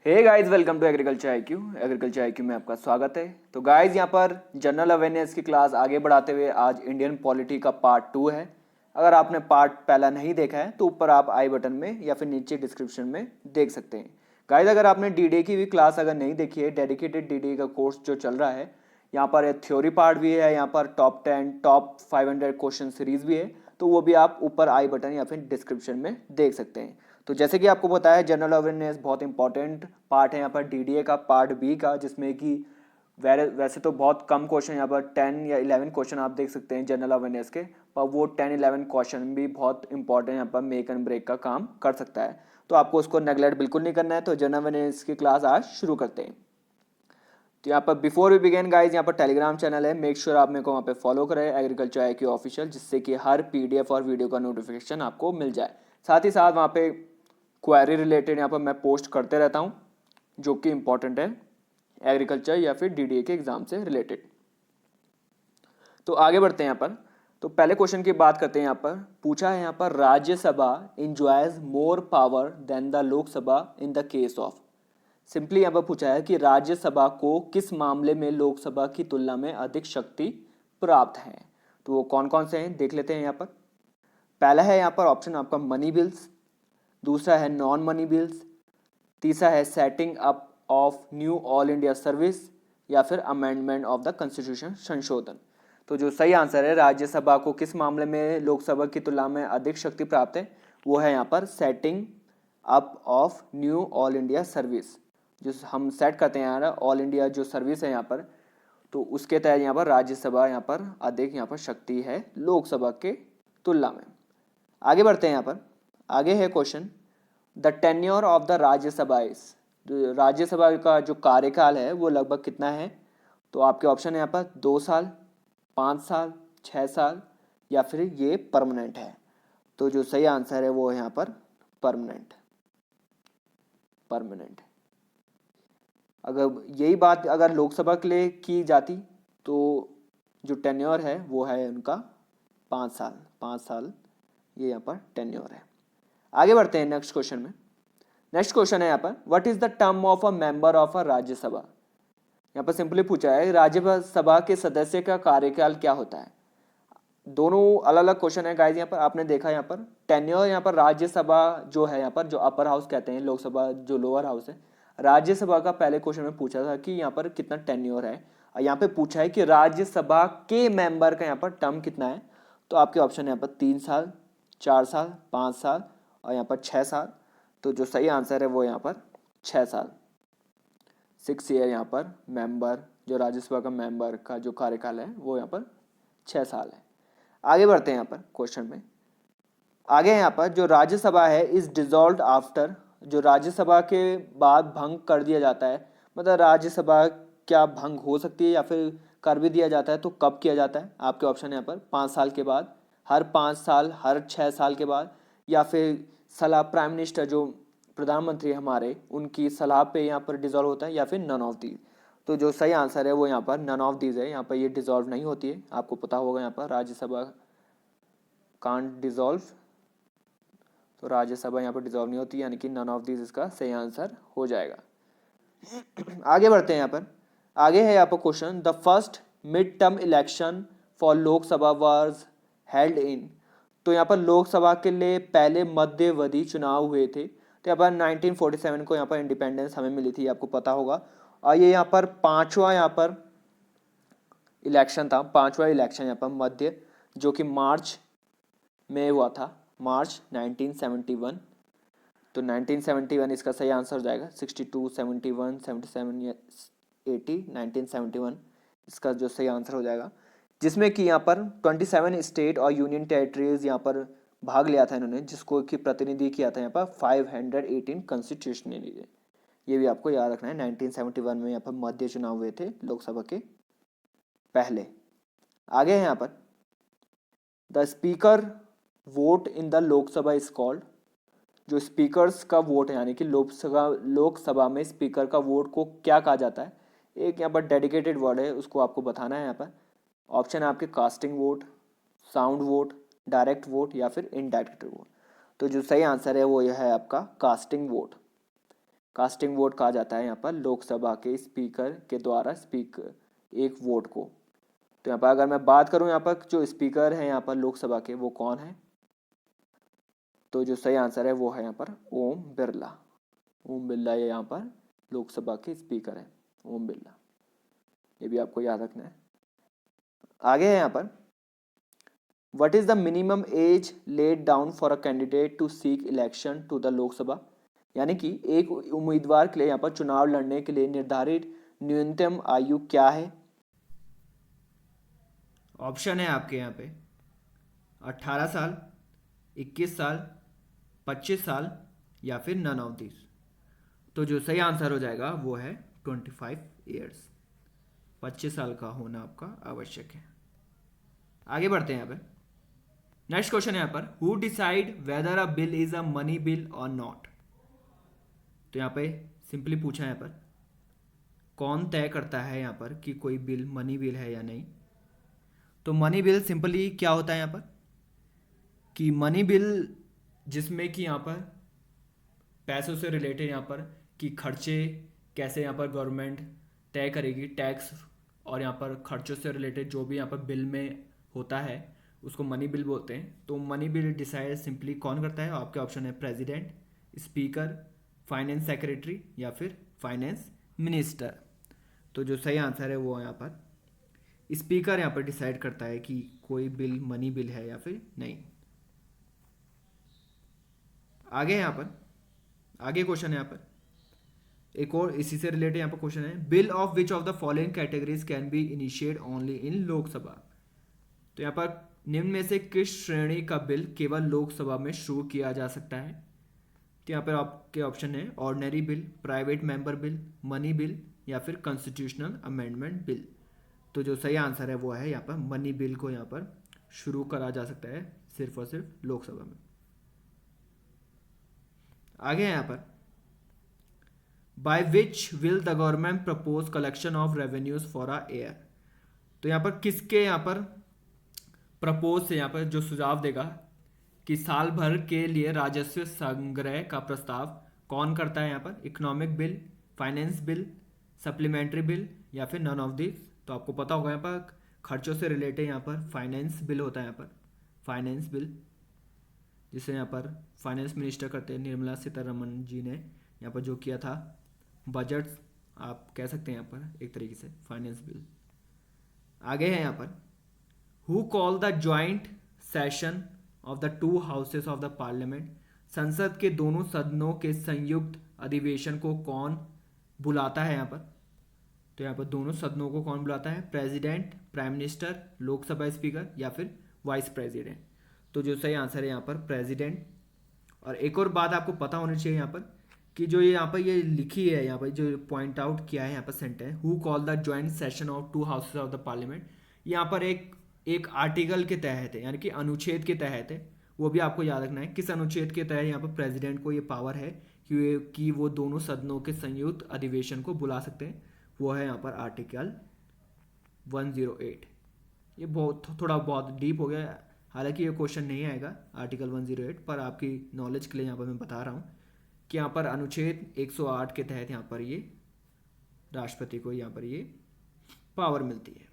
Hey guys, welcome to Agriculture IQ. Agriculture IQ में आपका स्वागत है। तो गाइस, यहाँ पर जनरल अवेयरनेस की क्लास आगे बढ़ाते हुए आज इंडियन पॉलिटी का पार्ट 2 है। अगर आपने पार्ट पहला नहीं देखा है तो ऊपर आप आई बटन में या फिर नीचे डिस्क्रिप्शन में देख सकते हैं। गाइस, अगर आपने डीडीए की भी क्लास अगर नहीं देखी है, डेडिकेटेड डीडीए का कोर्स जो चल रहा है, यहाँ पर एक थ्योरी पार्ट भी है, यहाँ पर टॉप 10 टॉप 500 क्वेश्चन सीरीज भी है, तो वो भी आप ऊपर आई बटन या फिर डिस्क्रिप्शन में देख सकते हैं। तो जैसे कि आपको पता है, जनरल अवेयरनेस बहुत इंपॉर्टेंट पार्ट है यहाँ पर डीडीए का पार्ट बी का, जिसमें कि वैसे तो बहुत कम क्वेश्चन यहाँ पर 10 या 11 क्वेश्चन आप देख सकते हैं जनरल अवेयरनेस के, पर वो 10-11 क्वेश्चन भी बहुत इंपॉर्टेंट यहाँ पर मेक एंड ब्रेक का काम कर सकता है। तो आपको उसको नेगलेक्ट बिल्कुल नहीं करना है। तो जनरल अवेयरनेस की क्लास आज शुरू करते हैं। तो यहाँ पर बिफोर वी बिगेन गाइज, यहाँ पर टेलीग्राम चैनल है, मेक श्योर आप मेरे को वहाँ पे फॉलो करें, एग्रीकल्चर आईक्यू ऑफिशियल, जिससे कि हर पीडीएफ और वीडियो का नोटिफिकेशन आपको मिल जाए। साथ ही साथ वहाँ पे क्वेरी रिलेटेड यहाँ पर मैं पोस्ट करते रहता हूँ, जो कि इंपॉर्टेंट है एग्रीकल्चर या फिर डीडीए के एग्जाम से रिलेटेड। तो आगे बढ़ते हैं यहाँ पर। तो पहले क्वेश्चन की बात करते हैं। यहाँ पर पूछा है, यहाँ पर Rajya Sabha enjoys more power than the Lok Sabha in the case of. Simply यहाँ पर पूछा है कि राज्यसभा को किस मामले में लोकसभा की तुलना में अधिक शक्ति प्राप्त है। तो वो कौन कौन से हैं देख लेते हैं यहाँ पर। पहला है यहाँ पर ऑप्शन आपका मनी बिल्स, दूसरा है नॉन मनी बिल्स, तीसरा है setting up of knew all India service, या फिर अमेंडमेंट ऑफ द कॉन्स्टिट्यूशन संशोधन। तो जो सही आंसर है राज्यसभा को किस मामले में लोकसभा की तुलना में अधिक शक्ति प्राप्त है, वो है यहाँ पर setting up of knew all India service. जो हम सेट करते हैं यहाँ ऑल इंडिया जो सर्विस है यहाँ पर, तो उसके तहत यहाँ पर राज्यसभा यहाँ पर अधिक यहाँ पर शक्ति है लोकसभा के तुलना में। आगे बढ़ते हैं यहाँ पर। आगे है question, the tenure of the Rajya Sabha is. Rajya Sabha का जो कार्यकाल है वो लगभग कितना है। तो आपके ऑप्शन है यहाँ पर 2 साल, 5 साल, 6 साल, या फिर ये परमानेंट है। तो जो सही आंसर है वो है यहाँ पर परमानेंट। परमानेंट। अगर यही बात अगर लोकसभा के लिए की जाती तो जो टेन्योर है वो है उनका 5 साल। 5 साल ये यहाँ पर टेन्योर है। आगे बढ़ते हैं नेक्स्ट क्वेश्चन में। नेक्स्ट क्वेश्चन है यहाँ पर, what is the term of a member of a Rajya Sabha. यहाँ पर सिंपली पूछा है राज्यसभा के सदस्य का कार्यकाल क्या होता है। दोनों अलग अलग क्वेश्चन है गाइस। यहाँ पर आपने देखा यहाँ पर टेन्योर, यहाँ पर राज्यसभा जो है यहाँ पर जो अपर हाउस कहते हैं, लोकसभा जो लोअर हाउस है, राज्यसभा का पहले क्वेश्चन में पूछा था कि यहाँ पर कितना टेन्योर है। यहाँ पे पूछा है कि राज्यसभा के मेंबर का यहाँ पर टर्म कितना है। तो आपके ऑप्शन है यहाँ पर 3 साल, 4 साल, 5 साल और यहाँ पर 6 साल। तो जो सही आंसर है वो यहाँ पर 6 साल, 6 ईयर यहाँ पर मेंबर जो राज्यसभा का मेंबर का जो कार्यकाल है वो यहाँ पर 6 साल है। आगे बढ़ते हैं यहाँ पर क्वेश्चन में। आगे यहाँ पर जो राज्यसभा है इज डिसॉल्व्ड आफ्टर, जो राज्यसभा के बाद भंग कर दिया जाता है, मतलब राज्यसभा क्या भंग हो सकती है या फिर कर भी दिया जाता है, तो कब किया जाता है। आपके ऑप्शन यहाँ पर 5 साल के बाद, हर 5 साल, हर 6 साल के बाद, या फिर सलाह प्राइम मिनिस्टर जो प्रधानमंत्री हमारे उनकी सलाह पे यहाँ पर डिसॉल्व होता है, या फिर नन ऑफ दीज। तो जो सही आंसर है वो यहाँ पर नन ऑफ दीज है। यहाँ पर ये डिसॉल्व नहीं होती है। आपको पता होगा यहाँ पर राज्यसभा कांट डिसॉल्व, तो राज्यसभा यहाँ पर डिसॉल्व नहीं होती, यानी कि नन ऑफ दिस इसका सही आंसर हो जाएगा। आगे बढ़ते हैं यहाँ पर। आगे है यहाँ पर question, the first mid term election for Lok Sabha was held in. तो यहाँ पर लोकसभा के लिए पहले मध्यावधि चुनाव हुए थे। तो यहाँ पर 1947 को यहाँ पर इंडिपेंडेंस हमें मिली थी, आपको पता होगा। और ये यहाँ पर पांचवा यहाँ पर इलेक्शन था, पांचवा इलेक्शन यहाँ पर मध्य, जो कि मार्च में हुआ था, मार्च 1971। तो 1971 इसका सही आंसर हो जाएगा। 62, 71, 77 या 80, 1971 इसका जो सही आंसर हो जाएगा, जिसमें कि यहाँ पर 27 स्टेट और यूनियन टेरिटरीज यहाँ पर भाग लिया था इन्होंने, जिसको कि प्रतिनिधि किया था यहाँ पर 518 कॉन्स्टिट्यूशनली। ये भी आपको याद रखना है। 1971 में यहाँ पर मध्य चुनाव हुए थे लोकसभा के पहले। आगे है यहाँ पर, the speaker vote in the Lok Sabha is called. जो स्पीकर्स का वोट है, यानी कि लोकसभा में स्पीकर का वोट को क्या कहा जाता है। एक यहाँ पर डेडिकेटेड वर्ड है, उसको आपको बताना है यहाँ पर। ऑप्शन है आपके casting vote, sound vote, direct vote, या फिर इनडायरेक्ट वोट। तो जो सही आंसर है वो यह है आपका कास्टिंग वोट। कास्टिंग वोट कहा जाता है यहाँ पर लोकसभा के स्पीकर के द्वारा स्पीकर एक वोट को। तो यहाँ पर अगर मैं बात करूँ यहाँ पर जो स्पीकर है यहाँ पर लोकसभा के वो कौन है, तो जो सही आंसर है वो है यहाँ पर ओम बिरला। ओम बिरला ये यहाँ पर लोकसभा के स्पीकर हैं, ओम बिरला। ये भी आपको याद रखना है। आगे है यहाँ पर what is the minimum age laid down for a candidate to seek election to the Lok Sabha, यानी कि एक उम्मीदवार के लिए यहाँ पर चुनाव लड़ने के लिए निर्धारित न्यूनतम आयु क्या है। ऑप्शन है आपके यहाँ पे 18 साल, 21 साल, 25 साल या फिर नन ऑफ दिस। तो जो सही आंसर हो जाएगा वो है 25 ईयर्स। 25 साल का होना आपका आवश्यक है। आगे बढ़ते हैं यहाँ पे। नेक्स्ट क्वेश्चन है यहाँ पर who decide whether a bill is a money bill और नॉट। तो यहाँ पे सिंपली पूछा है यहाँ पर कौन तय करता है यहाँ पर कि कोई बिल मनी बिल है या नहीं। तो मनी बिल सिंपली क्या होता है यहाँ पर कि मनी बिल जिसमें कि यहाँ पर पैसों से रिलेटेड यहाँ पर कि खर्चे कैसे यहाँ पर गवर्नमेंट तय करेगी, टैक्स और यहाँ पर खर्चों से रिलेटेड जो भी यहाँ पर बिल में होता है उसको मनी बिल बोलते हैं। तो मनी बिल डिसाइड सिंपली कौन करता है, आपके ऑप्शन है प्रेसिडेंट, स्पीकर, फाइनेंस सेक्रेटरी या फिर फाइनेंस मिनिस्टर। तो जो सही आंसर है वो यहाँ पर स्पीकर यहाँ पर डिसाइड करता है कि कोई बिल मनी बिल है या फिर नहीं। आगे यहाँ पर आगे क्वेश्चन है यहाँ पर एक और इसी से रिलेटेड यहाँ पर क्वेश्चन है bill of which of the following categories can be initiate only in Lok Sabha. तो यहाँ पर निम्न में से किस श्रेणी का बिल केवल लोकसभा में शुरू किया जा सकता है। तो यहाँ पर आपके ऑप्शन है ordinary bill, private member bill, money bill या फिर कॉन्स्टिट्यूशनल अमेंडमेंट बिल। तो जो सही आंसर है वो है यहाँ पर मनी बिल को यहाँ पर शुरू करा जा सकता है सिर्फ और सिर्फ लोकसभा में। आगे है यहाँ पर by which will the government propose collection of revenues for a year. तो यहाँ पर किसके यहाँ पर प्रपोज से यहाँ पर जो सुझाव देगा कि साल भर के लिए राजस्व संग्रह का प्रस्ताव कौन करता है यहाँ पर, economic bill, finance bill, supplementary bill या फिर नन ऑफ दिस। तो आपको पता होगा यहाँ पर खर्चों से रिलेटेड यहाँ पर फाइनेंस बिल होता है, यहाँ पर फाइनेंस बिल जिसे यहाँ पर फाइनेंस मिनिस्टर करते हैं निर्मला सीतारमण जी ने यहाँ पर जो किया था बजट आप कह सकते हैं यहाँ पर एक तरीके से फाइनेंस बिल। आगे है यहाँ पर who call the joint session of the two houses of the parliament. संसद के दोनों सदनों के संयुक्त अधिवेशन को कौन बुलाता है यहाँ पर। तो यहाँ पर दोनों सदनों को कौन बुलाता है, president, prime minister, Lok Sabha speaker या फिर वाइस प्रेसिडेंट। तो जो सही आंसर है यहाँ पर प्रेसिडेंट। और एक और बात आपको पता होनी चाहिए यहाँ पर कि जो ये यहाँ पर ये लिखी है यहाँ पर जो पॉइंट आउट किया है यहाँ पर sentence who call the joint session of to houses of the parliament, यहाँ पर एक आर्टिकल के तहत है यानी कि अनुच्छेद के तहत है। वो भी आपको याद रखना है किस अनुच्छेद के तहत यहाँ पर प्रेसिडेंट को ये पावर है कि वो दोनों सदनों के संयुक्त अधिवेशन को बुला सकते हैं। वो है यहाँ पर आर्टिकल 108। ये थोड़ा बहुत डीप हो गया, हालांकि ये क्वेश्चन नहीं आएगा आर्टिकल 108, पर आपकी नॉलेज के लिए यहाँ पर मैं बता रहा हूँ कि यहाँ पर अनुच्छेद 108 के तहत यहाँ पर ये राष्ट्रपति को यहाँ पर ये पावर मिलती है।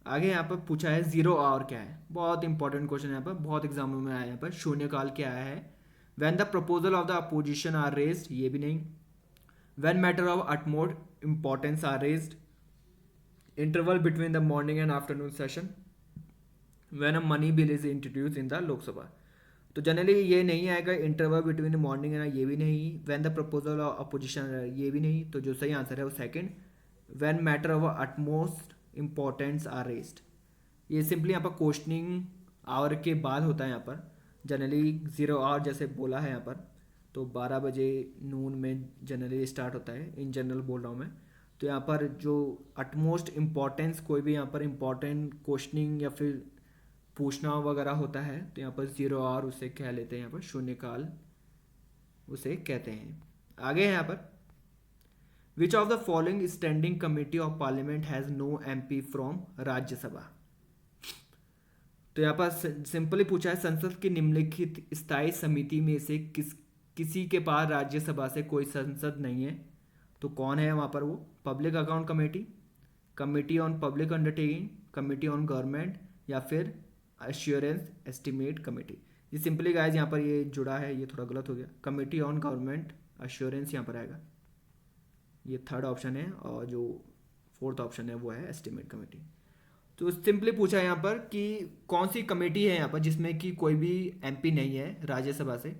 आगे यहाँ पर पूछा है जीरो आवर क्या है, बहुत इंपॉर्टेंट क्वेश्चन यहाँ पर, बहुत एग्जामों में आया यहाँ पर। शून्यकाल क्या है, when the proposal of the opposition are raised, ये भी नहीं। When matter of utmost importance are raised, interval between the morning and afternoon session, when a money bill is introduce in the Lok Sabha. तो जनरली ये नहीं आएगा, interval between morning and ये भी नहीं, when the proposal of opposition ये भी नहीं। तो जो सही आंसर है वो second, when matter of utmost importance are raised. ये सिंपली यहाँ पर क्वेश्चनिंग आवर के बाद होता है यहाँ पर, जनरली जीरो आवर जैसे बोला है यहाँ पर, तो 12 बजे नून में जनरली स्टार्ट होता है, इन जनरल बोल रहा हूँ मैं। तो यहाँ पर जो अटमोस्ट इम्पॉर्टेंस कोई भी यहाँ पर इम्पॉर्टेंट क्वेश्चनिंग या फिर पूछना वगैरह होता है तो यहाँ पर जीरो आवर उसे कह लेते हैं, यहाँ पर शून्यकाल उसे कहते हैं। आगे है यहाँ पर which of the following standing committee of parliament has no MP from Rajya Sabha. तो यहाँ पर सिंपली पूछा है संसद की निम्नलिखित स्थायी समिति में से किसी के पास राज्यसभा से कोई संसद नहीं है तो कौन है वहाँ पर वो? Public account committee, committee on public undertaking, committee on government, या फिर अश्योरेंस एस्टिमेट कमेटी। ये सिंपली गाइस यहाँ पर ये जुड़ा है, ये थोड़ा गलत हो गया। कमेटी ऑन गवर्नमेंट अश्योरेंस यहाँ पर आएगा, ये थर्ड ऑप्शन है, और जो फोर्थ ऑप्शन है वो है एस्टिमेट कमेटी। तो सिंपली पूछा है यहाँ पर कि कौन सी कमेटी है यहाँ पर जिसमें कि कोई भी एमपी नहीं है राज्यसभा से।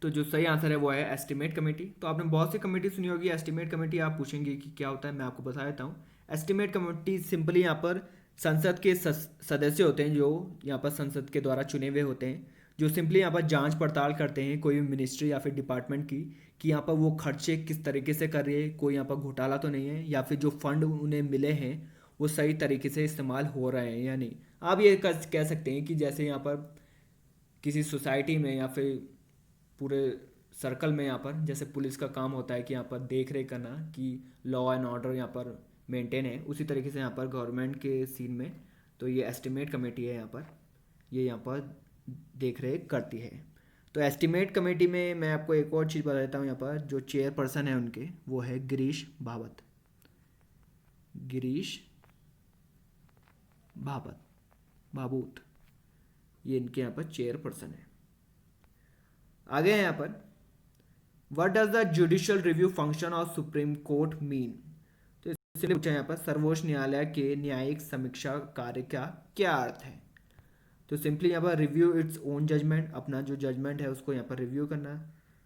तो जो सही आंसर है वो है एस्टिमेट कमेटी। तो आपने बहुत सी कमेटी सुनी होगी, एस्टिमेट कमेटी आप पूछेंगे कि क्या होता है, मैं आपको बता देता हूँ। एस्टिमेट कमेटी सिंपली यहाँ पर संसद के सदस्य होते हैं जो यहाँ पर संसद के द्वारा चुने हुए होते हैं, जो सिंपली यहाँ पर जांच पड़ताल करते हैं कोई भी मिनिस्ट्री या फिर डिपार्टमेंट की कि यहाँ पर वो खर्चे किस तरीके से कर रही है, कोई यहाँ पर घोटाला तो नहीं है, या फिर जो फंड उन्हें मिले हैं वो सही तरीके से इस्तेमाल हो रहे हैं या नहीं। आप ये कह सकते हैं कि जैसे यहाँ पर किसी सोसाइटी में या फिर पूरे सर्कल में यहाँ पर जैसे पुलिस का काम होता है कि यहाँ पर देख रेख करना कि लॉ एंड ऑर्डर यहाँ पर मेंटेन है, उसी तरीके से यहाँ पर गवर्नमेंट के सीन में तो ये एस्टिमेट कमेटी है यहाँ पर, ये यहाँ पर देख रेख करती है। तो एस्टिमेट कमेटी में मैं आपको एक और चीज़ बता देता हूँ, यहाँ पर जो चेयरपर्सन है उनके वो है गिरीश भावत, गिरीश भाबूत, ये इनके यहाँ पर चेयरपर्सन है। आगे है यहाँ पर what does the judicial review function of supreme court mean. तो इसलिए पूछा यहाँ पर सर्वोच्च न्यायालय के न्यायिक समीक्षा कार्य का क्या अर्थ है। तो सिंपली यहाँ पर रिव्यू इट्स ओन जजमेंट, अपना जो जजमेंट है उसको यहाँ पर रिव्यू करना,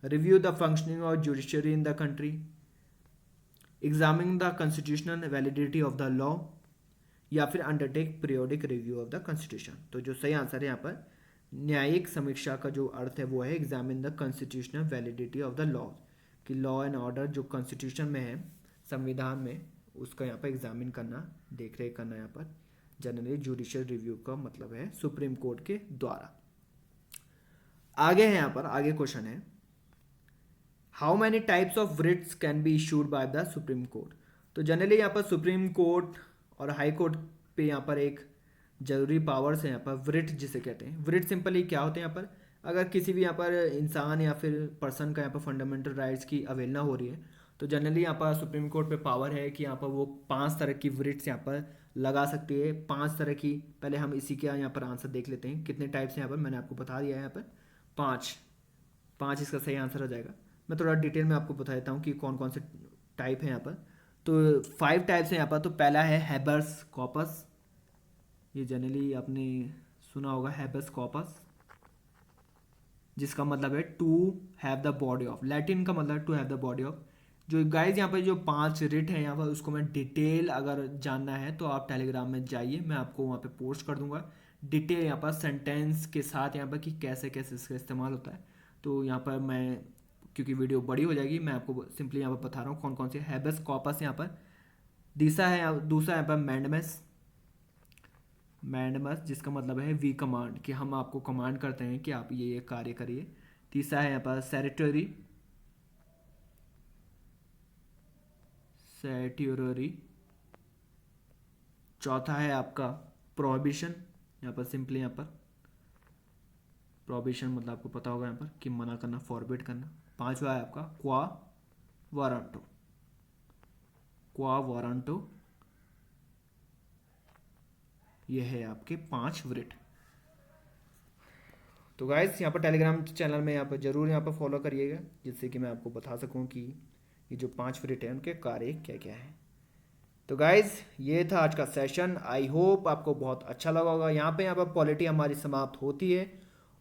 review the functioning of judiciary in the country, examine the constitutional validity of the law, या फिर undertake periodic review of the constitution. तो जो सही आंसर है यहाँ पर न्यायिक समीक्षा का जो अर्थ है वो है examine the constitutional validity of the law, कि लॉ एंड ऑर्डर जो कॉन्स्टिट्यूशन में है, संविधान में, उसका यहाँ पर एग्जामिन करना, देख रेख करना। यहाँ पर जनरली जुडिशियल रिव्यू का मतलब है सुप्रीम कोर्ट के द्वारा। आगे है यहाँ पर, आगे क्वेश्चन है how many types of writs can be issued by the supreme court. तो जनरली यहाँ पर सुप्रीम कोर्ट और हाई कोर्ट पे यहाँ पर एक जरूरी पावर्स है यहाँ पर वृट जिसे कहते हैं। वृट सिंपली क्या होते हैं यहाँ पर, अगर किसी भी यहाँ पर इंसान या फिर पर्सन का यहाँ पर फंडामेंटल राइट्स की अवहेलना हो रही है तो जनरली यहाँ पर सुप्रीम कोर्ट पे पावर है कि यहाँ पर वो 5 तरह की वृट्स यहाँ पर लगा सकती है। 5 तरह की, पहले हम इसी का यहाँ पर आंसर देख लेते हैं कितने टाइप्स हैं यहाँ पर, मैंने आपको बता दिया है यहाँ पर 5 इसका सही आंसर हो जाएगा। मैं थोड़ा डिटेल में आपको बता देता हूँ कि कौन कौन से टाइप हैं यहाँ पर। तो 5 टाइप्स हैं यहाँ पर। तो पहला है हैबर्स कॉर्पस, ये जनरली आपने सुना होगा हैबस कॉर्पस, जिसका मतलब है to have the body of, Latin का मतलब to have the body of. जो गाइज यहाँ पर जो 5 रिट है यहाँ पर उसको मैं डिटेल अगर जानना है तो आप टेलीग्राम में जाइए, मैं आपको वहाँ पे पोस्ट कर दूंगा डिटेल यहाँ पर सेंटेंस के साथ यहाँ पर कि कैसे कैसे इसका इस्तेमाल होता है। तो यहाँ पर मैं, क्योंकि वीडियो बड़ी हो जाएगी, मैं आपको सिंपली यहाँ पर बता रहा हूँ कौन कौन से हैबस कॉर्पस यहाँ पर। दूसरा यहाँ पर मैंडमस, जिसका मतलब है वी कमांड, कि हम आपको कमांड करते हैं कि आप ये कार्य करिए। तीसरा है यहाँ पर सेरेटरी, चौथा है आपका प्रोहिबिशन, यहाँ पर सिंपली यहाँ पर प्रोहिबिशन मतलब आपको पता होगा यहाँ पर कि मना करना, फॉरबिड करना। पांचवा है आपका क्वा वारंटो, ये है आपके 5 वृट। तो गाइस यहाँ पर टेलीग्राम चैनल में यहाँ पर जरूर यहाँ पर फॉलो करिएगा, जिससे कि मैं आपको बता सकूँ कि ये जो 5 वृट हैं उनके कार्य क्या क्या है। तो गाइज ये था आज का सेशन, आई होप आपको बहुत अच्छा लगा होगा। यहाँ पर पॉलिटी हमारी समाप्त होती है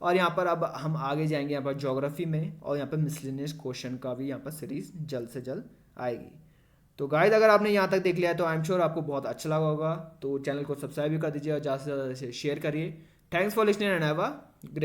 और यहाँ पर अब हम आगे जाएंगे यहाँ पर ज्योग्राफी में, और यहाँ पर मिसलेनियस क्वेश्चन का भी यहाँ पर सीरीज जल्द से जल्द आएगी। तो गाइज अगर आपने यहाँ तक देख लिया है तो आई एम श्योर आपको बहुत अच्छा लगा होगा। तो चैनल को सब्सक्राइब भी कर दीजिए और ज़्यादा से ज़्यादा शेयर करिए। Thanks for listening and have a